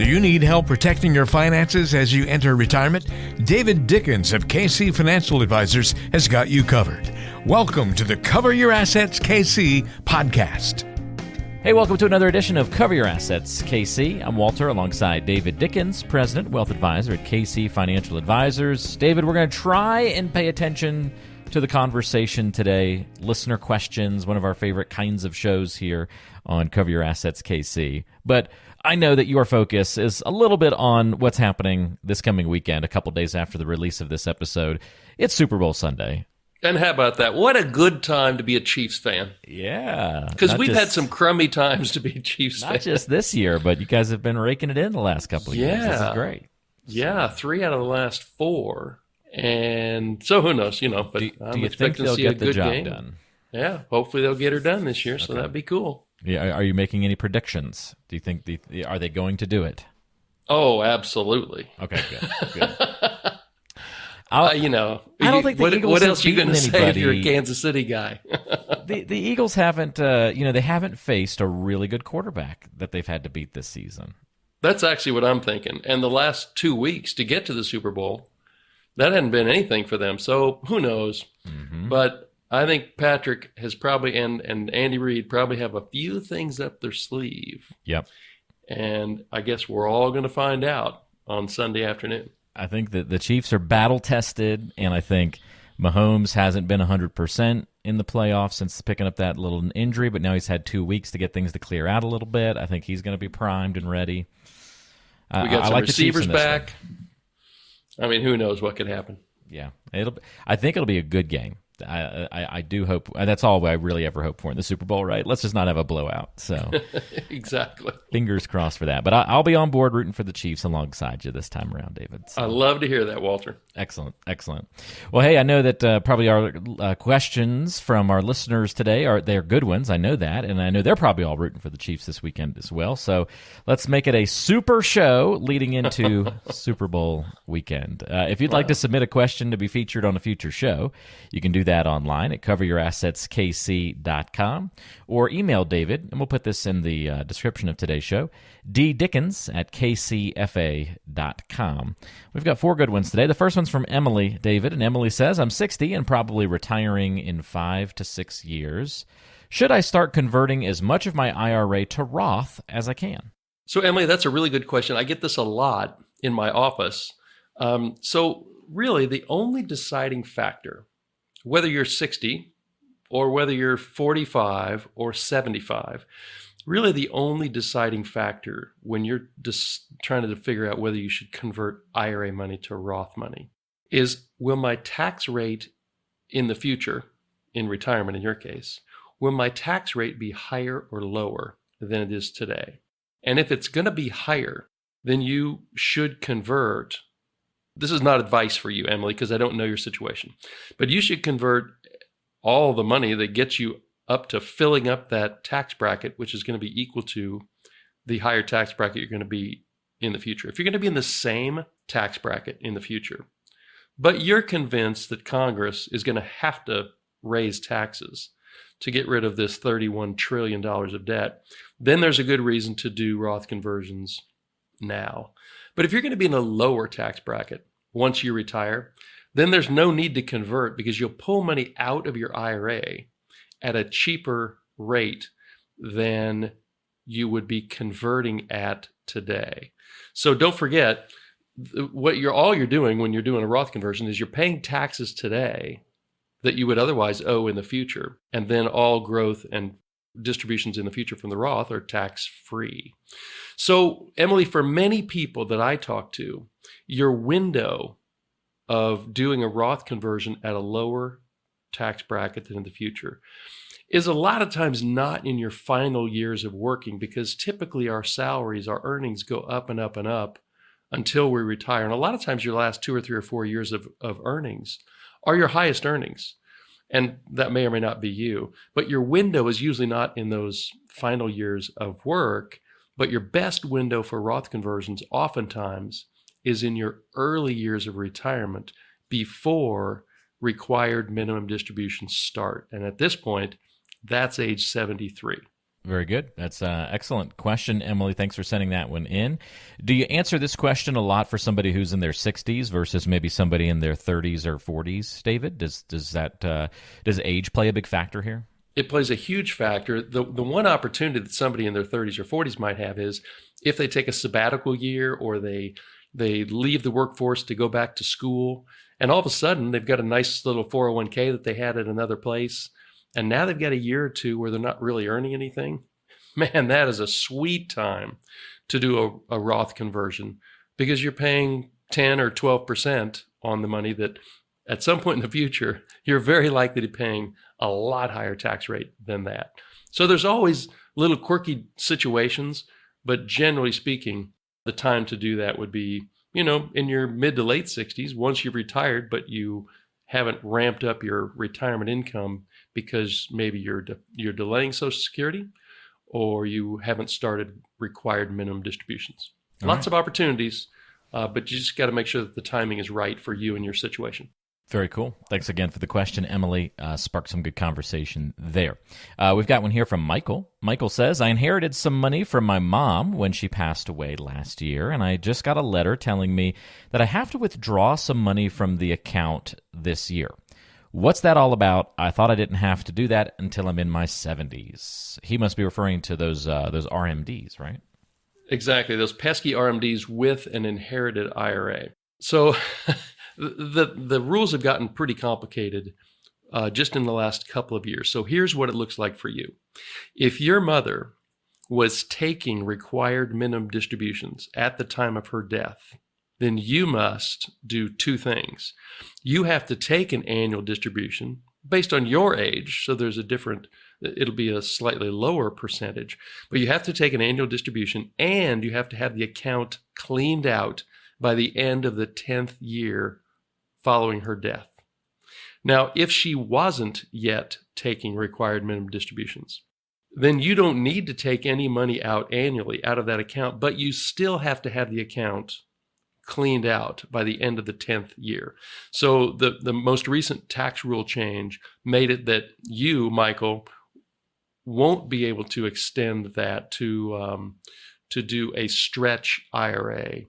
Do you need help protecting your finances as you enter retirement? David Dickens of KC Financial Advisors has got you covered. Welcome to the Cover Your Assets KC podcast. Hey, welcome to another edition of Cover Your Assets KC. I'm Walter alongside David Dickens, President, Wealth Advisor at KC Financial Advisors. David, we're going to try and pay attention to the conversation today. Listener questions, one of our favorite kinds of shows here on Cover Your Assets KC. But I know that your focus is a little bit on what's happening this coming weekend, a couple days after the release of this episode. It's Super Bowl Sunday. And how about that? What a good time to be a Chiefs fan. Yeah. Because we've had some crummy times to be a Chiefs fan. Not just this year, but you guys have been raking it in the last couple of years. This is great. Yeah, 3 out of the last 4. And so who knows, but do you think they'll get the job done? Yeah, hopefully they'll get her done this year, so that'd be cool. Yeah, are you making any predictions? Do you think are they going to do it? Oh, absolutely. Okay, good. I don't think the Eagles. What else are you going to say if you're a Kansas City guy? the Eagles haven't, they haven't faced a really good quarterback that they've had to beat this season. That's actually what I'm thinking. And the last 2 weeks to get to the Super Bowl, that hadn't been anything for them. So who knows? Mm-hmm. But I think Patrick has probably, and Andy Reid probably have a few things up their sleeve. Yep. And I guess we're all going to find out on Sunday afternoon. I think that the Chiefs are battle-tested, and I think Mahomes hasn't been 100% in the playoffs since picking up that little injury, but now he's had 2 weeks to get things to clear out a little bit. I think he's going to be primed and ready. We got some receivers back. I mean, who knows what could happen? Yeah, I think it'll be a good game. I do hope. That's all I really ever hope for in the Super Bowl, right? Let's just not have a blowout. So exactly. Fingers crossed for that. But I'll be on board rooting for the Chiefs alongside you this time around, David. So. I love to hear that, Walter. Excellent. Well, hey, I know that probably our questions from our listeners today they're good ones. I know that, and I know they're probably all rooting for the Chiefs this weekend as well. So let's make it a super show leading into Super Bowl weekend. If you'd like to submit a question to be featured on a future show, you can do that online at coveryourassetskc.com or email David, and we'll put this in the description of today's show, ddickens@kcfa.com. We've got 4 good ones today. The first one's from Emily, David, and Emily says, I'm 60 and probably retiring in 5 to 6 years. Should I start converting as much of my IRA to Roth as I can? So, Emily, that's a really good question. I get this a lot in my office. So really, the only deciding factor, whether you're 60 or whether you're 45 or 75, really the only deciding factor when you're just trying to figure out whether you should convert IRA money to Roth money is, will my tax rate in the future, in retirement in your case, will my tax rate be higher or lower than it is today? And if it's going to be higher, then you should convert. This is not advice for you, Emily, because I don't know your situation. But you should convert all the money that gets you up to filling up that tax bracket, which is going to be equal to the higher tax bracket you're going to be in the future. If you're going to be in the same tax bracket in the future, but you're convinced that Congress is going to have to raise taxes to get rid of this $31 trillion of debt, then there's a good reason to do Roth conversions now. But if you're going to be in a lower tax bracket once you retire, then there's no need to convert because you'll pull money out of your IRA at a cheaper rate than you would be converting at today. So don't forget, all you're doing when you're doing a Roth conversion is you're paying taxes today that you would otherwise owe in the future, and then all growth and distributions in the future from the Roth are tax-free. So, Emily, for many people that I talk to, your window of doing a Roth conversion at a lower tax bracket than in the future is a lot of times not in your final years of working, because typically our salaries, our earnings go up and up and up until we retire. And a lot of times your last 2 or 3 or 4 years of earnings are your highest earnings. And that may or may not be you, but your window is usually not in those final years of work, but your best window for Roth conversions oftentimes is in your early years of retirement before required minimum distributions start. And at this point, that's age 73. Very good. That's an excellent question, Emily. Thanks for sending that one in. Do you answer this question a lot for somebody who's in their 60s versus maybe somebody in their 30s or 40s, David? Does age play a big factor here? It plays a huge factor. The one opportunity that somebody in their 30s or 40s might have is if they take a sabbatical year or they leave the workforce to go back to school, and all of a sudden they've got a nice little 401k that they had at another place. And now they've got a year or two where they're not really earning anything. Man, that is a sweet time to do a Roth conversion because you're paying 10 or 12% on the money that at some point in the future, you're very likely to be paying a lot higher tax rate than that. So there's always little quirky situations, but generally speaking, the time to do that would be, in your mid to late 60s, once you've retired, but you haven't ramped up your retirement income because maybe you're delaying Social Security or you haven't started required minimum distributions. Lots of opportunities, but you just got to make sure that the timing is right for you and your situation. Very cool. Thanks again for the question, Emily. Sparked some good conversation there. We've got one here from Michael. Michael says, I inherited some money from my mom when she passed away last year, and I just got a letter telling me that I have to withdraw some money from the account this year. What's that all about? I thought I didn't have to do that until I'm in my 70s. He must be referring to those RMDs, right? Exactly, those pesky RMDs with an inherited IRA. So the rules have gotten pretty complicated just in the last couple of years. So here's what it looks like for you. If your mother was taking required minimum distributions at the time of her death, then you must do two things. You have to take an annual distribution based on your age. So it'll be a slightly lower percentage, but you have to take an annual distribution and you have to have the account cleaned out by the end of the 10th year following her death. Now, if she wasn't yet taking required minimum distributions, then you don't need to take any money out annually out of that account, but you still have to have the account cleaned out by the end of the 10th year. So the most recent tax rule change made it that you, Michael, won't be able to extend that to do a stretch IRA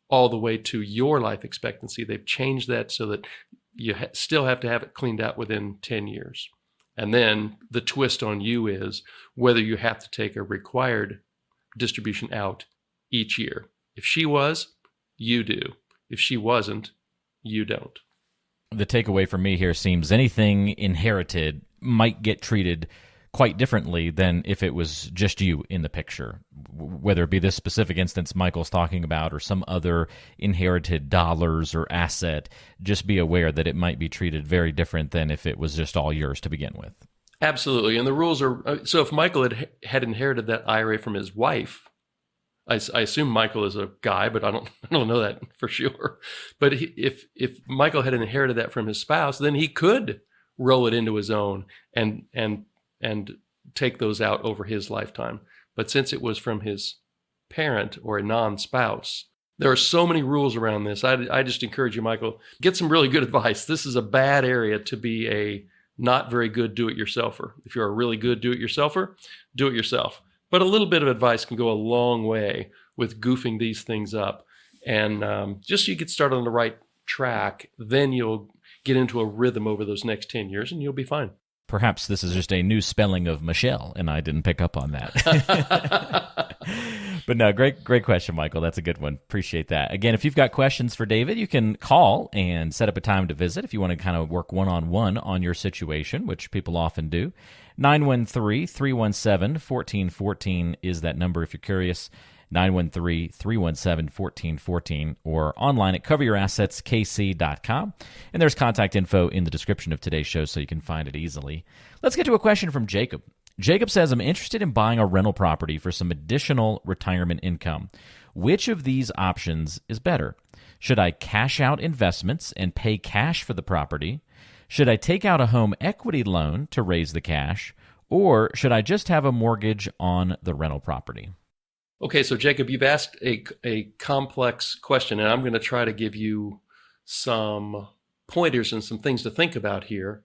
all the way to your life expectancy. They've changed that so that you still have to have it cleaned out within 10 years. And then the twist on you is whether you have to take a required distribution out each year. If she was, you do. If she wasn't, you don't. The takeaway for me here seems anything inherited might get treated quite differently than if it was just you in the picture, whether it be this specific instance Michael's talking about or some other inherited dollars or asset. Just be aware that it might be treated very different than if it was just all yours to begin with. Absolutely. And the rules are, so if Michael had inherited that IRA from his wife, I assume Michael is a guy, but I don't know that for sure. But if Michael had inherited that from his spouse, then he could roll it into his own and take those out over his lifetime. But since it was from his parent or a non-spouse, there are so many rules around this. I just encourage you, Michael, get some really good advice. This is a bad area to be a not very good do-it-yourselfer. If you're a really good do-it-yourselfer, do it yourself. But a little bit of advice can go a long way with goofing these things up. And just so you get started on the right track, then you'll get into a rhythm over those next 10 years and you'll be fine. Perhaps this is just a new spelling of Michelle, and I didn't pick up on that. But no, great question, Michael. That's a good one. Appreciate that. Again, if you've got questions for David, you can call and set up a time to visit if you want to kind of work one-on-one on your situation, which people often do. 913-317-1414 is that number if you're curious. 913-317-1414 or online at coveryourassetskc.com. And there's contact info in the description of today's show so you can find it easily. Let's get to a question from Jacob. Jacob says, I'm interested in buying a rental property for some additional retirement income. Which of these options is better? Should I cash out investments and pay cash for the property? Should I take out a home equity loan to raise the cash? Or should I just have a mortgage on the rental property? Okay, so Jacob, you've asked a complex question, and I'm going to try to give you some pointers and some things to think about here.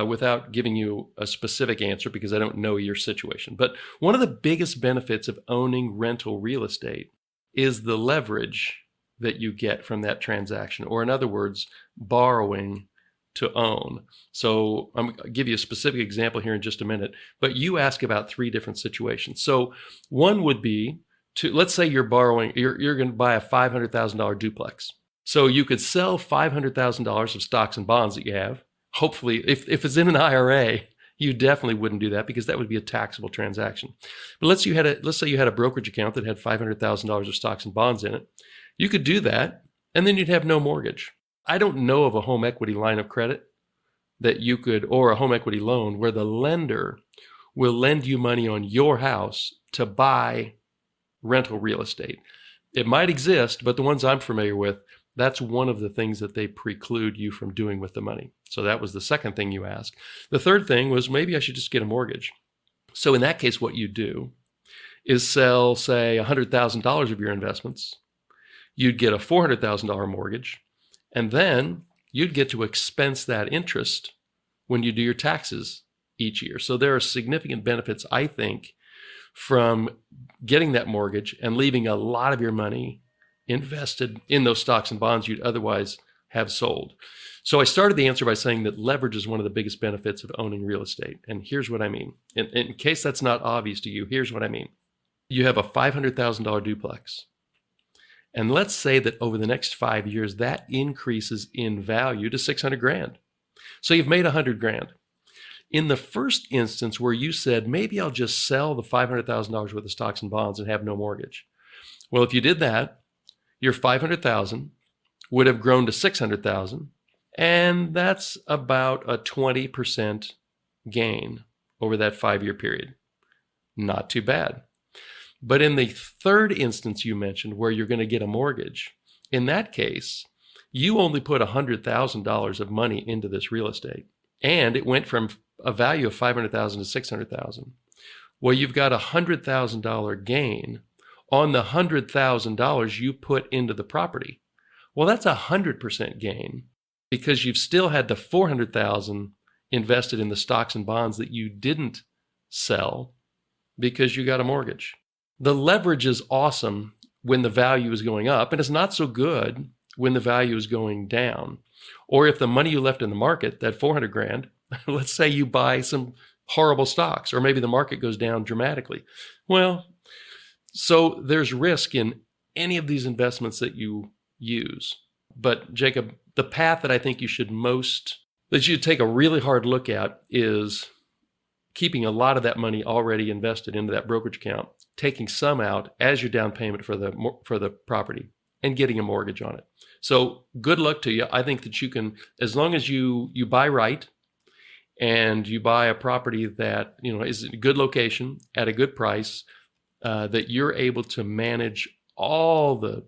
without giving you a specific answer because I don't know your situation. But one of the biggest benefits of owning rental real estate is the leverage that you get from that transaction, or in other words, borrowing to own. So I'm going to give you a specific example here in just a minute, but you ask about three different situations. So one would be let's say you're going to buy a $500,000 duplex. So you could sell $500,000 of stocks and bonds that you have. Hopefully, if it's in an IRA, you definitely wouldn't do that because that would be a taxable transaction. But let's say you had a brokerage account that had $500,000 of stocks and bonds in it. You could do that, and then you'd have no mortgage. I don't know of a home equity line of credit that you could, or a home equity loan where the lender will lend you money on your house to buy rental real estate. It might exist, but the ones I'm familiar with, that's one of the things that they preclude you from doing with the money. So that was the second thing you asked. The third thing was maybe I should just get a mortgage. So in that case, what you do is sell, say, $100,000 of your investments. You'd get a $400,000 mortgage, and then you'd get to expense that interest when you do your taxes each year. So there are significant benefits, I think, from getting that mortgage and leaving a lot of your money invested in those stocks and bonds you'd otherwise have sold. So I started the answer by saying that leverage is one of the biggest benefits of owning real estate. And here's what I mean. In case that's not obvious to you, here's what I mean. You have a $500,000 duplex. And let's say that over the next 5 years, that increases in value to $600,000. So you've made $100,000. In the first instance where you said, maybe I'll just sell the $500,000 worth of stocks and bonds and have no mortgage. Well, if you did that, your $500,000 would have grown to $600,000, and that's about a 20% gain over that 5-year period. Not too bad. But in the third instance you mentioned where you're going to get a mortgage, in that case, you only put $100,000 of money into this real estate, and it went from a value of $500,000 to $600,000. Well, you've got a $100,000 gain on the $100,000 you put into the property. Well, that's a 100% gain because you've still had the $400,000 invested in the stocks and bonds that you didn't sell because you got a mortgage. The leverage is awesome when the value is going up, and it's not so good when the value is going down. Or if the money you left in the market, that $400,000, let's say you buy some horrible stocks, or maybe the market goes down dramatically. Well, so there's risk in any of these investments that you use. But Jacob, the path that I think you should take a really hard look at is keeping a lot of that money already invested into that brokerage account, taking some out as your down payment for the property, and getting a mortgage on it. So good luck to you. I think that you can, as long as you buy right and you buy a property that is in a good location at a good price, that you're able to manage all the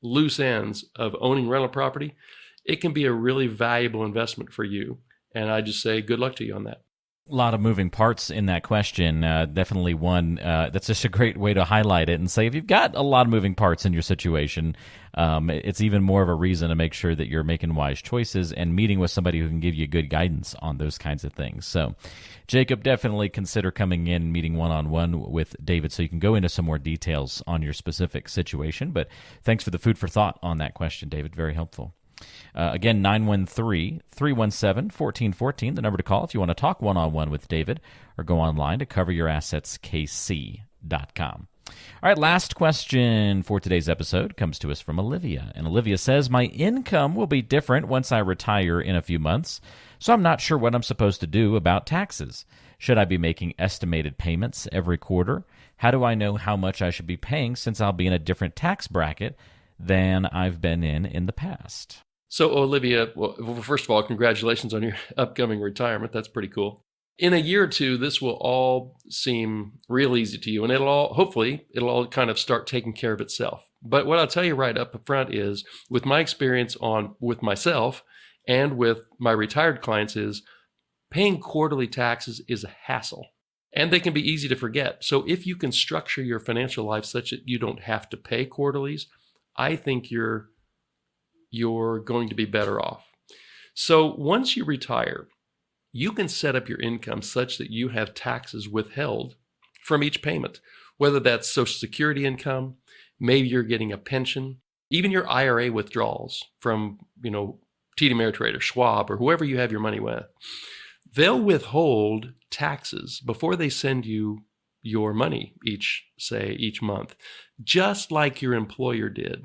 loose ends of owning rental property, it can be a really valuable investment for you. And I just say good luck to you on that. A lot of moving parts in that question. Definitely one that's just a great way to highlight it and say if you've got a lot of moving parts in your situation, it's even more of a reason to make sure that you're making wise choices and meeting with somebody who can give you good guidance on those kinds of things. So, Jacob, definitely consider coming in, meeting one-on-one with David so you can go into some more details on your specific situation. But thanks for the food for thought on that question, David. Very helpful. Again, 913-317-1414, the number to call if you want to talk one-on-one with David, or go online to coveryourassetskc.com. All right, last question for today's episode comes to us from Olivia. And Olivia says, my income will be different once I retire in a few months, so I'm not sure what I'm supposed to do about taxes. Should I be making estimated payments every quarter? How do I know how much I should be paying since I'll be in a different tax bracket than I've been in the past? So, Olivia, well, first of all, congratulations on your upcoming retirement. That's pretty cool. In a year or two, this will all seem real easy to you, and hopefully it'll all kind of start taking care of itself. But what I'll tell you right up front is, with my experience with myself and with my retired clients, is paying quarterly taxes is a hassle, and they can be easy to forget. So if you can structure your financial life such that you don't have to pay quarterlies, I think you're going to be better off. So once you retire, you can set up your income such that you have taxes withheld from each payment, whether that's Social Security income, maybe you're getting a pension, even your IRA withdrawals from, TD Ameritrade or Schwab or whoever you have your money with. They'll withhold taxes before they send you your money each month, just like your employer did.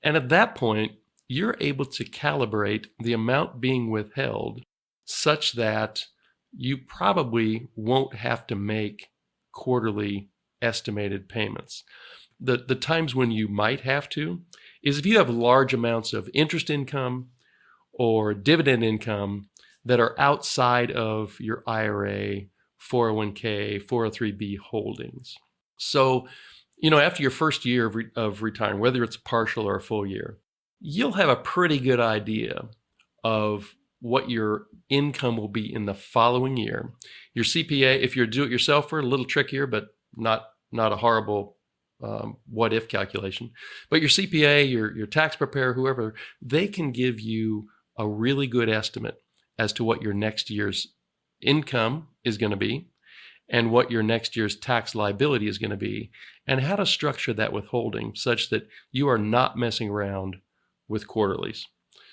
And at that point, you're able to calibrate the amount being withheld such that you probably won't have to make quarterly estimated payments. The times when you might have to is if you have large amounts of interest income or dividend income that are outside of your IRA, 401k, 403b holdings. So, after your first year of retiring, whether it's partial or a full year, you'll have a pretty good idea of what your income will be in the following year. Your CPA, if you're do-it-yourselfer, a little trickier, but not a horrible what-if calculation. But your CPA, your tax preparer, whoever, they can give you a really good estimate as to what your next year's income is going to be and what your next year's tax liability is going to be and how to structure that withholding such that you are not messing around with quarterlies.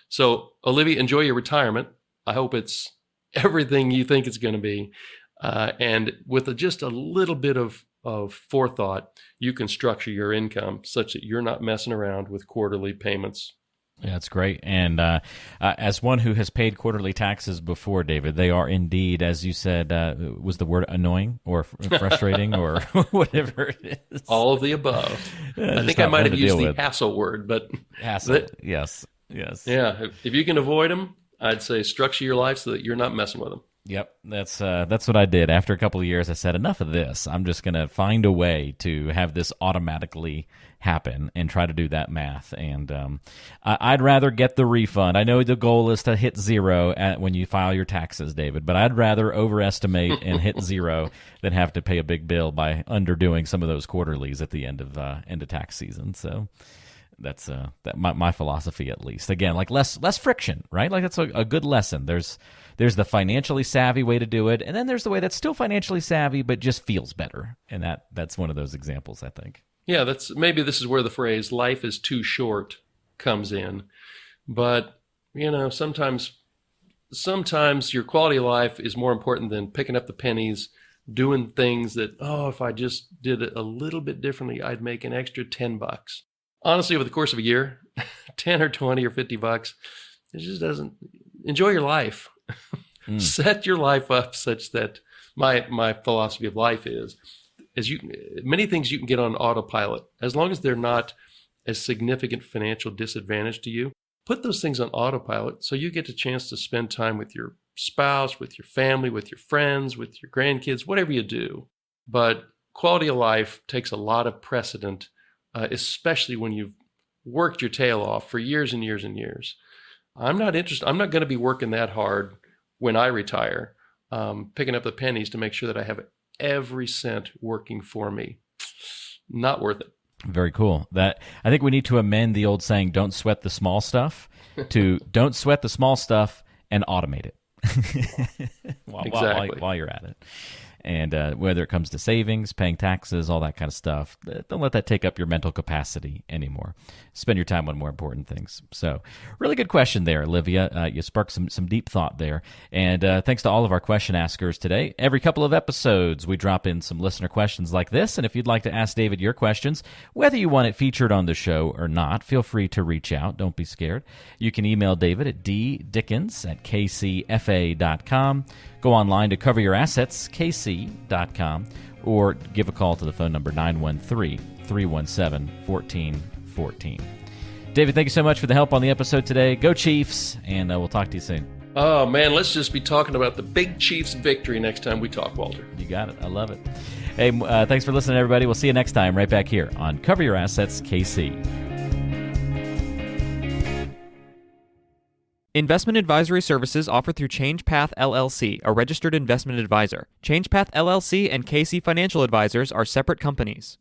So, Olivia, enjoy your retirement. I hope it's everything you think it's going to be. And with just a little bit of forethought, you can structure your income such that you're not messing around with quarterly payments. Yeah, that's great. And as one who has paid quarterly taxes before, David, they are indeed, as you said, was the word annoying or frustrating or whatever it is? All of the above. I think I might have used the hassle word, but hassle. Yes. Yeah, if you can avoid them, I'd say structure your life so that you're not messing with them. Yep, that's what I did. After a couple of years, I said, enough of this. I'm just going to find a way to have this automatically happen and try to do that math. And I'd rather get the refund. I know the goal is to hit zero when you file your taxes, David, but I'd rather overestimate and hit zero than have to pay a big bill by underdoing some of those quarterlies at the end of tax season. So that's my philosophy, at least. Again, like less friction, right? Like that's a good lesson. There's the financially savvy way to do it, and then there's the way that's still financially savvy but just feels better. And that's one of those examples, I think. Yeah, maybe this is where the phrase "life is too short" comes in. But sometimes your quality of life is more important than picking up the pennies, doing things that if I just did it a little bit differently, I'd make an extra $10. Honestly, over the course of a year, 10 or 20 or $50, it just doesn't. Enjoy your life. Set your life up such that my philosophy of life is many things you can get on autopilot. As long as they're not a significant financial disadvantage to you, put those things on autopilot so you get a chance to spend time with your spouse, with your family, with your friends, with your grandkids, whatever you do. But quality of life takes a lot of precedent, especially when you've worked your tail off for years and years and years. I'm not interested. I'm not going to be working that hard when I retire, picking up the pennies to make sure that I have every cent working for me. Not worth it. Very cool. I think we need to amend the old saying, don't sweat the small stuff, to don't sweat the small stuff and automate it while you're at it. And whether it comes to savings, paying taxes, all that kind of stuff, don't let that take up your mental capacity anymore. Spend your time on more important things. So really good question there, Olivia. You sparked some deep thought there. And thanks to all of our question askers today. Every couple of episodes, we drop in some listener questions like this. And if you'd like to ask David your questions, whether you want it featured on the show or not, feel free to reach out. Don't be scared. You can email David at ddickens@kcfa.com. Go online to Cover Your Assets, kc.com, or give a call to the phone number 913-317-1414. David, thank you so much for the help on the episode today. Go Chiefs, and we'll talk to you soon. Oh, man, let's just be talking about the big Chiefs victory next time we talk, Walter. You got it. I love it. Hey, thanks for listening, everybody. We'll see you next time right back here on Cover Your Assets, KC. Investment advisory services offered through ChangePath LLC, a registered investment advisor. ChangePath LLC and KC Financial Advisors are separate companies.